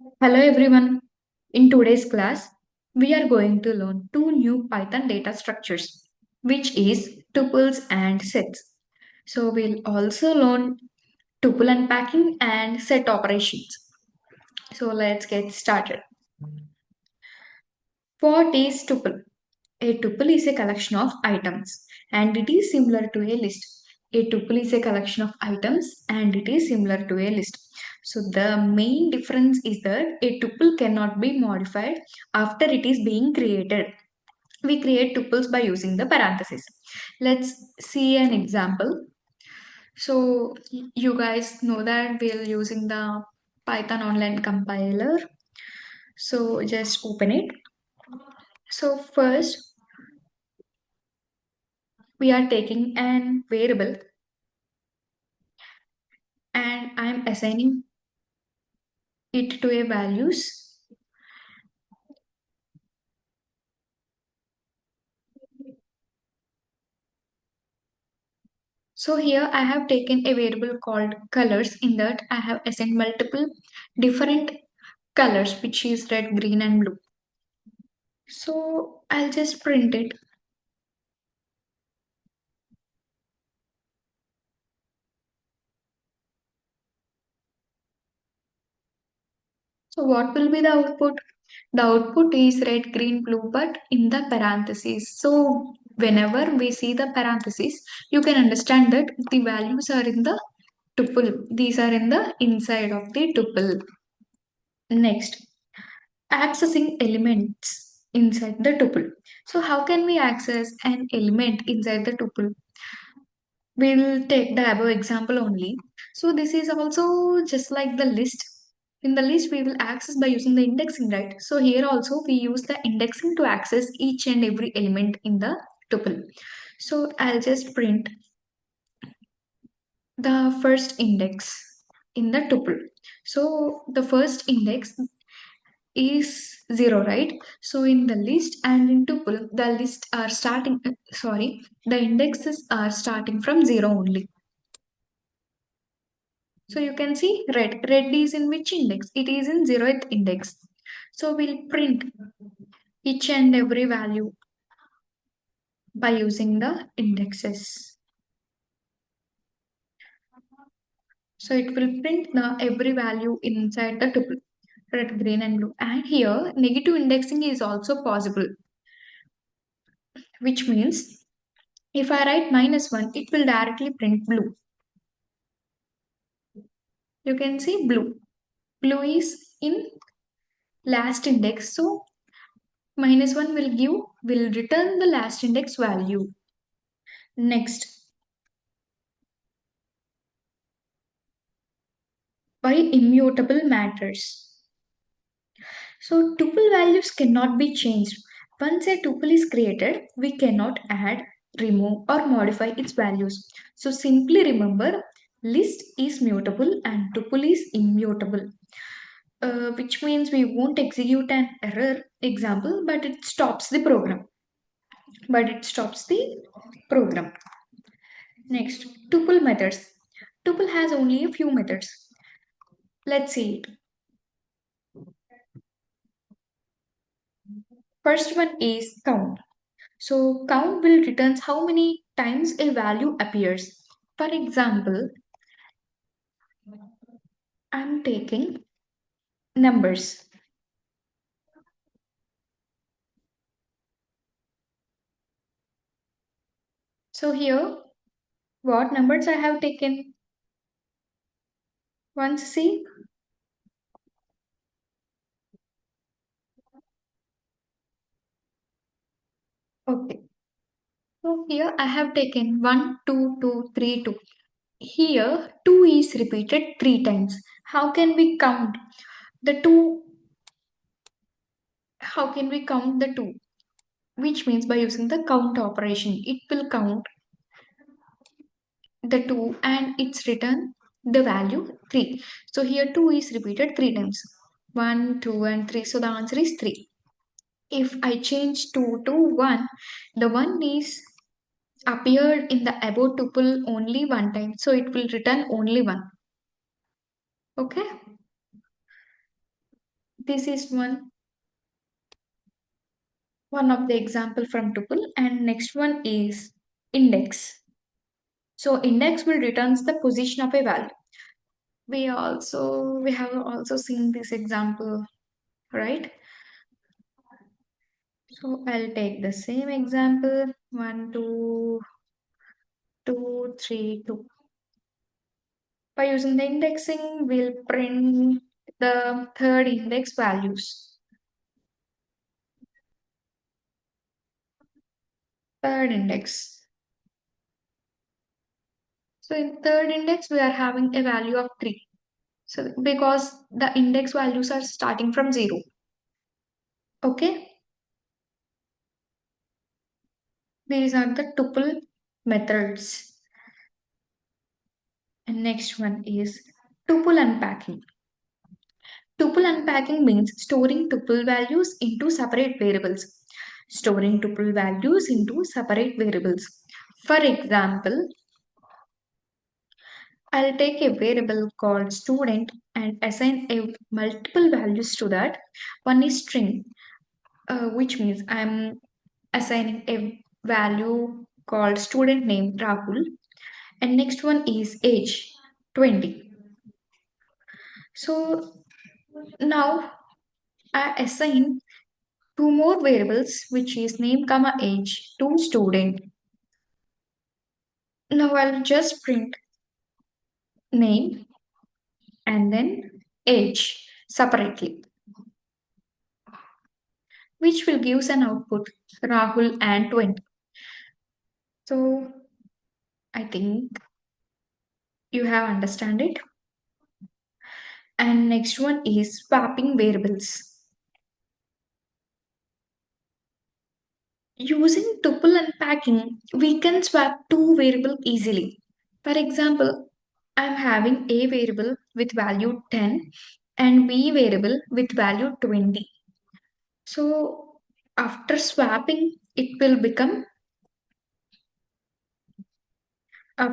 Hello everyone. In today's class, we are going to learn two new Python data structures, which is tuples and sets. So we'll also learn tuple unpacking and set operations. So let's get started. What is tuple? A tuple is a collection of items and it is similar to a list. A tuple is a collection of items and it is similar to a list. So the main difference is that a tuple cannot be modified after it is being created. We create tuples by using the parentheses. Let's see an example. So you guys know that we are using the Python online compiler. So just open it. So first we are taking an variable and I'm assigning it to a values. So here I have taken a variable called colors. In that I have assigned multiple different colors, which is red, green and blue. So I'll just print it. So what will be the output? The output is red, green, blue, but in the parentheses. So whenever we see the parentheses, you can understand that the values are in the tuple. These are in the inside of the tuple. Next, accessing elements inside the tuple. So how can we access an element inside the tuple? We'll take the above example only. So this is also just like the list. In the list, we will access by using the indexing, right? So here also we use the indexing to access each and every element in the tuple. So I'll just print the first index in the tuple. So the first index is 0, right? So in the list and in tuple, the list are starting, the indexes are starting from 0 only. So you can see red. Red is in which index? It is in 0th index. So we'll print each and every value by using the indexes. So it will print the every value inside the tuple, red, green and blue. And here negative indexing is also possible, which means if I write -1, it will directly print blue. You can see blue. Blue is in last index. So -1 will return the last index value. Next, by immutable matters. So tuple values cannot be changed. Once a tuple is created, we cannot add, remove or modify its values. So simply remember, list is mutable and tuple is immutable. Which means we won't execute an error example, but it stops the program. Next, tuple methods. Tuple has only a few methods. Let's see it. First one is count. So count will returns how many times a value appears. For example, I'm taking numbers. So here, what numbers I have taken? Once see, okay. So here I have taken 1, 2, 2, 3, 2. Here 2 is repeated 3 times. How can we count the 2? How can we count the 2? Which means by using the count operation, it will count the 2 and it's return the value 3. So here 2 is repeated 3 times. 1, 2 and 3. So the answer is 3. If I change 2 to 1, the 1 is appeared in the above tuple only one time. So it will return only 1. Okay. This is one of the example from tuple, and next one is index. So index will returns the position of a value. We have also seen this example, right? So I'll take the same example, 1 2 2 3 2. By using the indexing, we'll print the third index values. Third index. So in third index, we are having a value of 3. So because the index values are starting from 0. Okay. These are the tuple methods. And next one is tuple unpacking. Tuple unpacking means storing tuple values into separate variables. Storing tuple values into separate variables. For example, I'll take a variable called student and assign a multiple values to that. One is string, which means I'm assigning a value called student name Rahul, and next one is age 20. So now I assign two more variables, which is name comma age to student. Now I'll just print name and then age separately, which will give an output Rahul and 20. So I think you have understand it. And next one is swapping variables. Using tuple unpacking, we can swap two variables easily. For example, I'm having a variable with value 10 and b variable with value 20. So after swapping, it will become a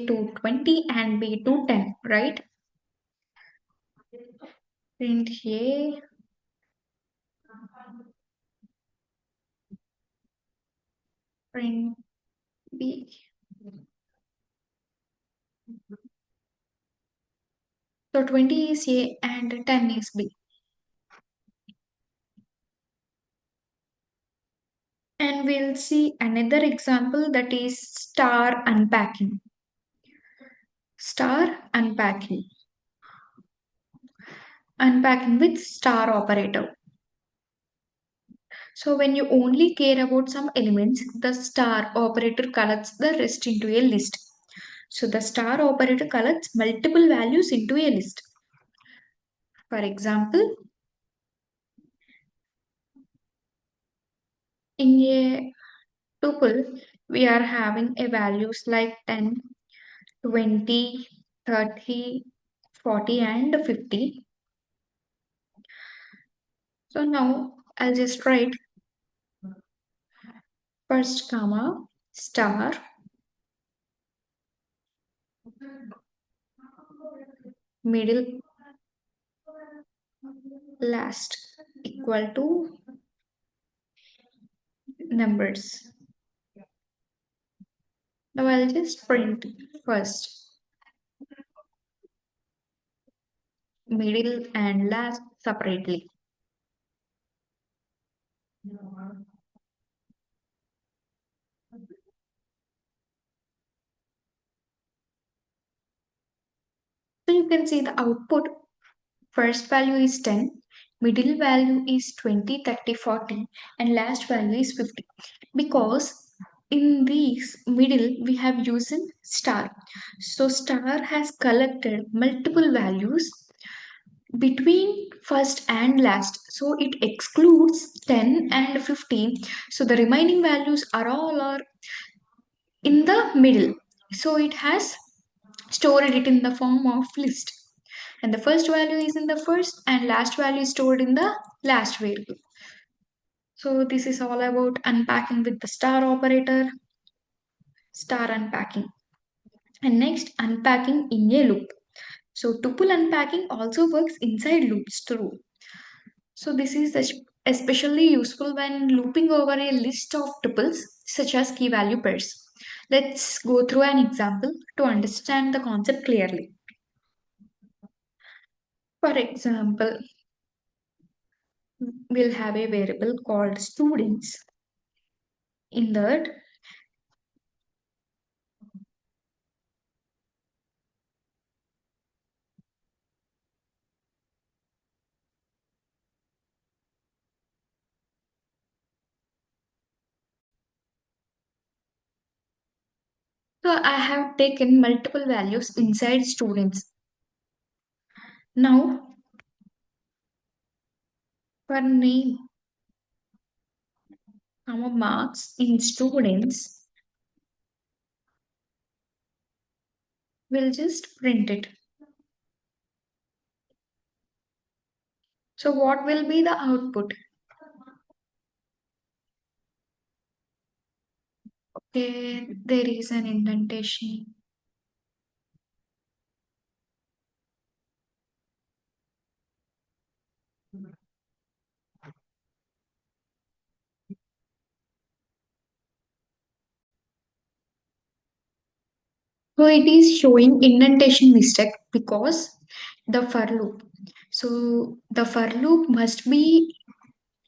to 20 and b to 10, right? Print a, print b. So 20 is a and 10 is b. And we'll see another example, that is star unpacking. Star unpacking. Unpacking with star operator. So when you only care about some elements, the star operator collects the rest into a list. So the star operator collects multiple values into a list. For example, in a tuple, we are having a values like 10, 20, 30, 40 and 50. So now I'll just write first comma star middle last equal to numbers. Now I'll just print first, middle and last separately. So you can see the output. First value is 10, middle value is 20, 30, 40, and last value is 50. Because in these middle we have used star. So star has collected multiple values between first and last. So it excludes 10 and 15. So the remaining values are all are in the middle. So it has stored it in the form of list. And the first value is in the first and last value is stored in the last variable. So this is all about unpacking with the star operator, star unpacking. And next, unpacking in a loop. So tuple unpacking also works inside loops too. So this is especially useful when looping over a list of tuples such as key value pairs. Let's go through an example to understand the concept clearly. For example, we'll have a variable called students. In that, so I have taken multiple values inside students. Now, for name, comma marks in students, we'll just print it. So what will be the output? Okay, there is an indentation. So it is showing indentation mistake because the for loop. So the for loop must be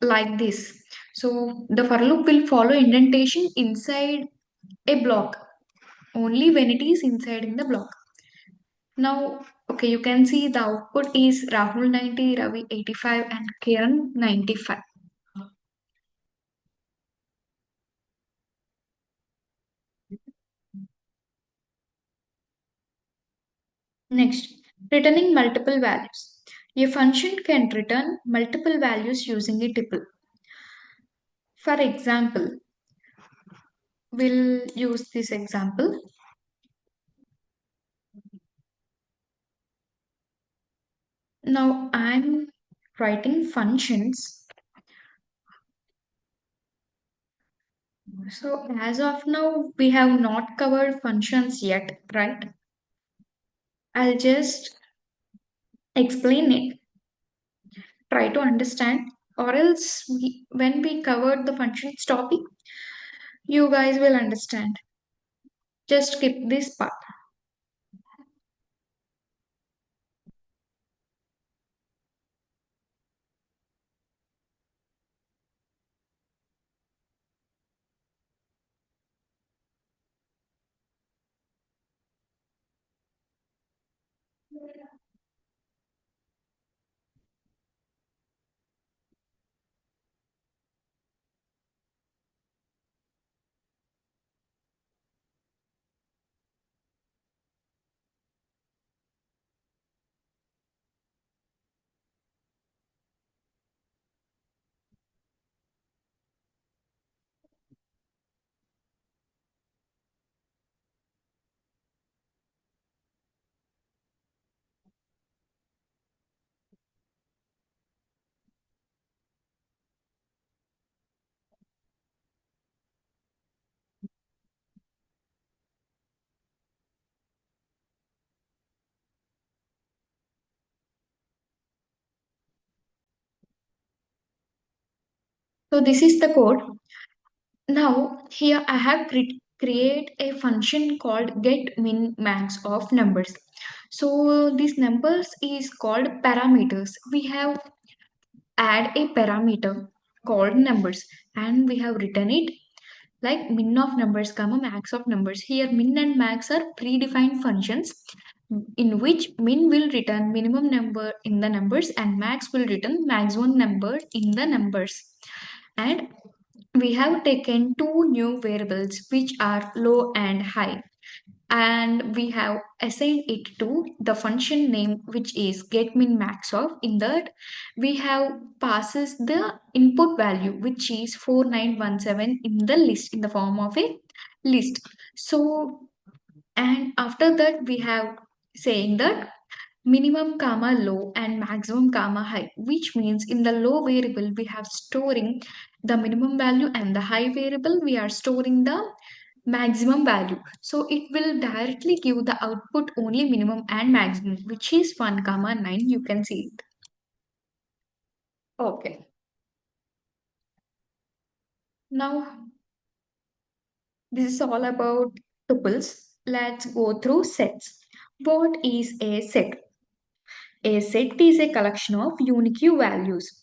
like this. So the for loop will follow indentation inside a block only when it is inside in the block. Now, okay, you can see the output is Rahul 90, Ravi 85 and Kiran 95. Next, returning multiple values. A function can return multiple values using a tuple. For example, we'll use this example. Now I'm writing functions. So as of now, we have not covered functions yet, right? I'll just explain it, try to understand, or else when we covered the functions topic, you guys will understand. Just skip this part. So this is the code. Now here I have create a function called get min max of numbers. So these numbers is called parameters. We have add a parameter called numbers and we have written it like min of numbers comma max of numbers. Here min and max are predefined functions in which min will return minimum number in the numbers and max will return maximum number in the numbers. And we have taken two new variables which are low and high, and we have assigned it to the function name which is get min max of. In that we have passes the input value which is 4917 in the list in the form of a list. So and after that we have saying that minimum comma low and maximum comma high, which means in the low variable we have storing the minimum value and the high variable we are storing the maximum value. So it will directly give the output only minimum and maximum, which is 1 comma 9. You can see it. Okay. Now this is all about tuples. Let's go through sets. What is a set? A set is a collection of unique values,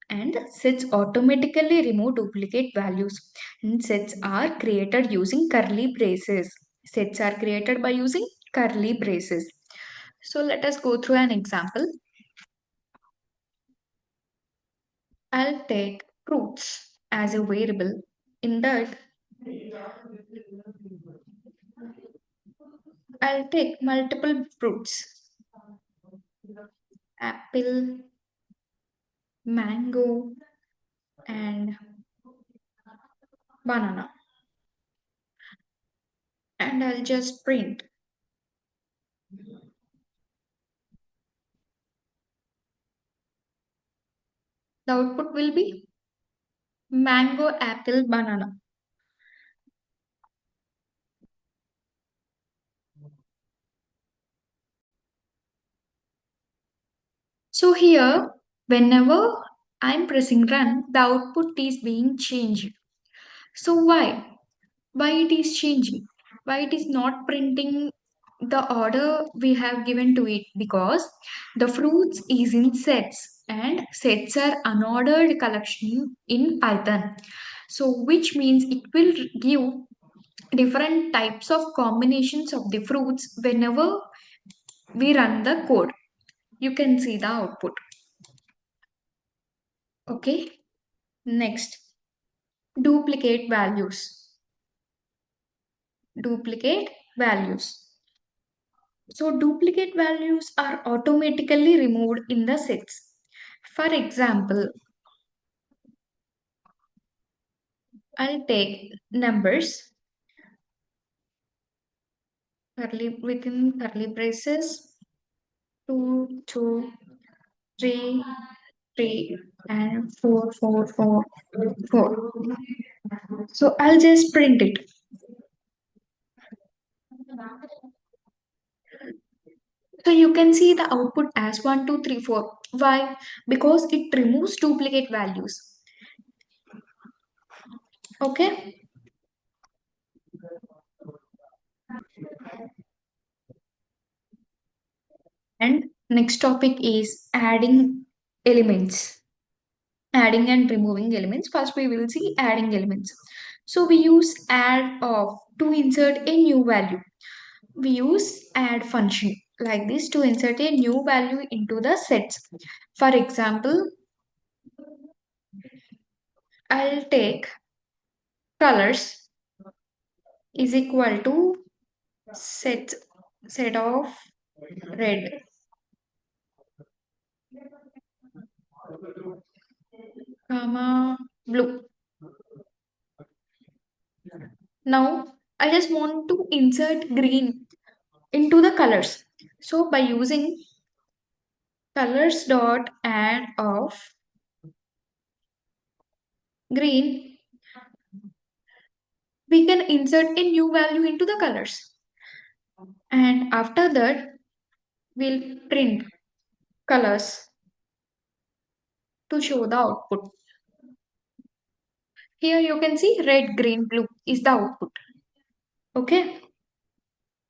and sets automatically remove duplicate values. And sets are created using curly braces. Sets are created by using curly braces. So let us go through an example. I'll take fruits as a variable. In that, I'll take multiple fruits: apple, mango, and banana. And I'll just print. The output will be mango, apple, banana. So here, whenever I'm pressing run, the output is being changed. So why? Why it is changing? Why it is not printing the order we have given to it? Because the fruits is in sets, and sets are unordered collection in Python. So which means it will give different types of combinations of the fruits whenever we run the code. You can see the output. Okay. Next, duplicate values. Duplicate values. So duplicate values are automatically removed in the sets. For example, I'll take numbers curly within curly braces 2, 2, 3, 3, and 4, 4, 4, 4. So I'll just print it. So you can see the output as 1, 2, 3, 4. Why? Because it removes duplicate values. Okay. And next topic is adding elements. Adding and removing elements. First we will see adding elements. So we use add of to insert a new value. We use add function like this to insert a new value into the sets. For example, I'll take colors is equal to set set of red, comma blue. Now I just want to insert green into the colors. So by using colors dot add of green, we can insert a new value into the colors. And after that, we'll print colors to show the output. Here you can see red, green, blue is the output. Okay.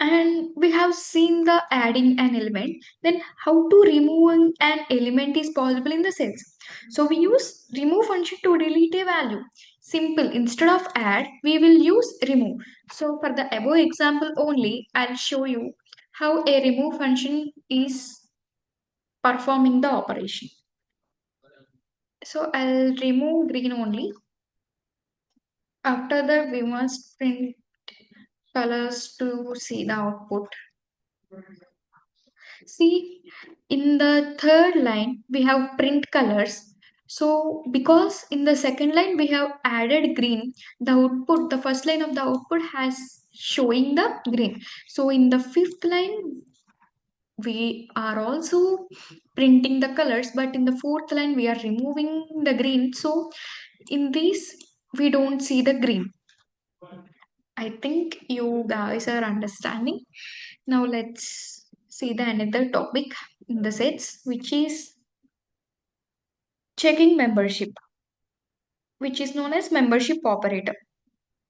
And we have seen the adding an element. Then how to remove an element is possible in the cells. So we use remove function to delete a value. Simple. Instead of add, we will use remove. So for the above example only, I'll show you how a remove function is performing the operation. So I'll remove green only. After that, we must print colors to see the output. See, in the third line, we have print colors. So, because in the second line we have added green, the output, the first line of the output has showing the green. So, in the fifth line, we are also printing the colors, but in the fourth line, we are removing the green. So, in this, we don't see the green. I think you guys are understanding. Now let's see the another topic in the sets, which is checking membership, which is known as membership operator.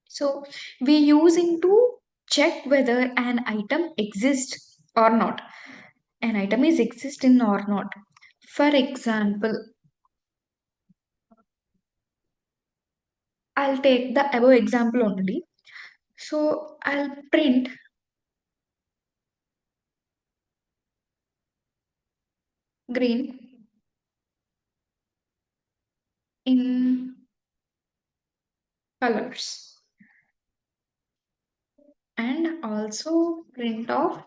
So we using to check whether an item exists or not. An item is existing or not. For example, I'll take the above example only. So I'll print green in colors and also print off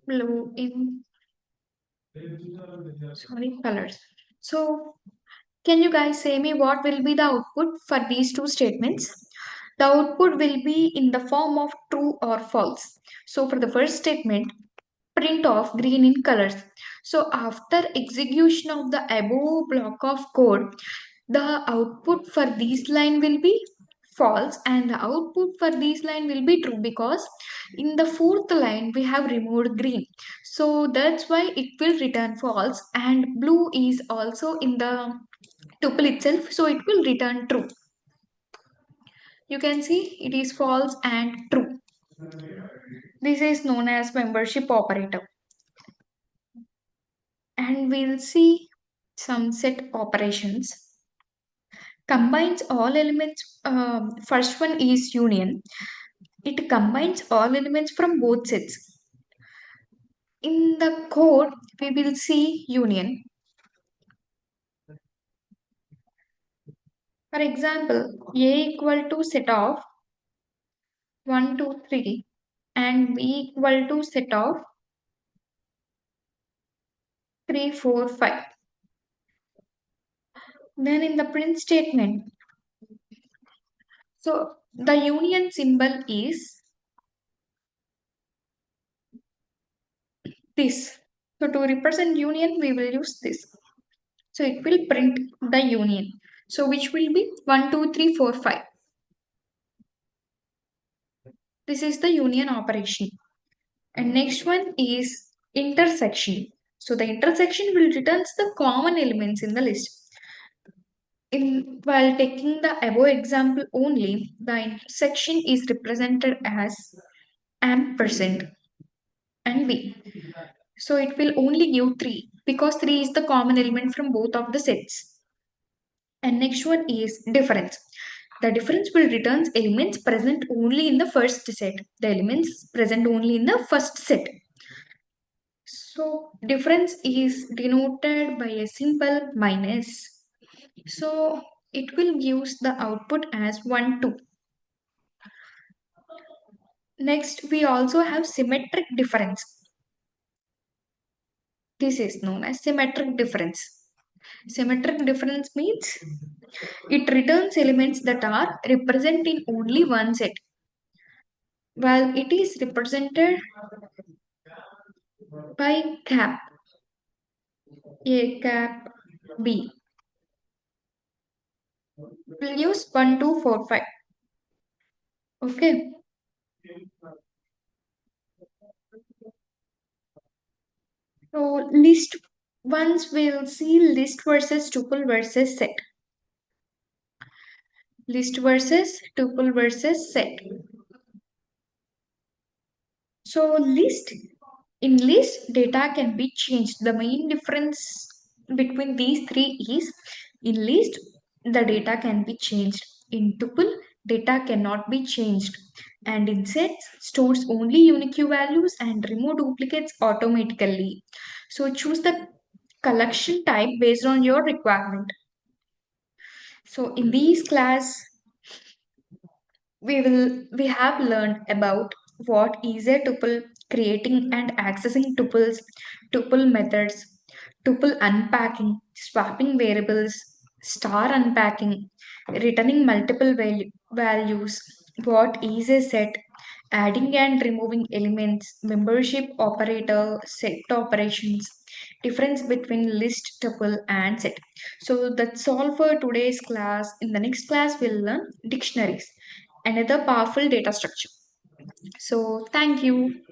blue in colors. So can you guys say me what will be the output for these two statements? The output will be in the form of true or false. So for the first statement, print of green in colors. So after execution of the above block of code, the output for this line will be false and the output for this line will be true because in the fourth line we have removed green. So that's why it will return false and blue is also in the tuple itself, so it will return true. You can see it is false and true. This is known as membership operator. And we'll see some set operations. Combines all elements. First one is union. It combines all elements from both sets. In the code, we will see union. For example, A equal to set of 1, 2, 3 and B equal to set of 3, 4, 5. Then in the print statement, so the union symbol is this. So to represent union, we will use this. So it will print the union. So which will be 1, 2, 3, 4, 5. This is the union operation. And next one is intersection. So the intersection will returns the common elements in the list. While taking the above example only, the intersection is represented as ampersand and V. So it will only give 3 because 3 is the common element from both of the sets. And next one is difference. The difference will returns elements present only in the first set. The elements present only in the first set. So difference is denoted by a simple minus. So it will give the output as 1, 2. Next, we also have symmetric difference. This is known as symmetric difference. Symmetric difference means it returns elements that are represented in only one set, while it is represented by cap A cap B. We'll use 1, 2, 4, 5. Okay. So list once we'll see list versus tuple versus set. List versus tuple versus set. So in list data can be changed. The main difference between these three is in list the data can be changed. In tuple data cannot be changed. And in sets stores only unique values and remove duplicates automatically. So choose the collection type based on your requirement. So in these class we have learned about what is a tuple, creating and accessing tuples, tuple methods, tuple unpacking, swapping variables, star unpacking, returning multiple values, what is a set, adding and removing elements, membership operator, set operations, difference between list, tuple, and set. So that's all for today's class. In the next class, we'll learn dictionaries, another powerful data structure. So thank you.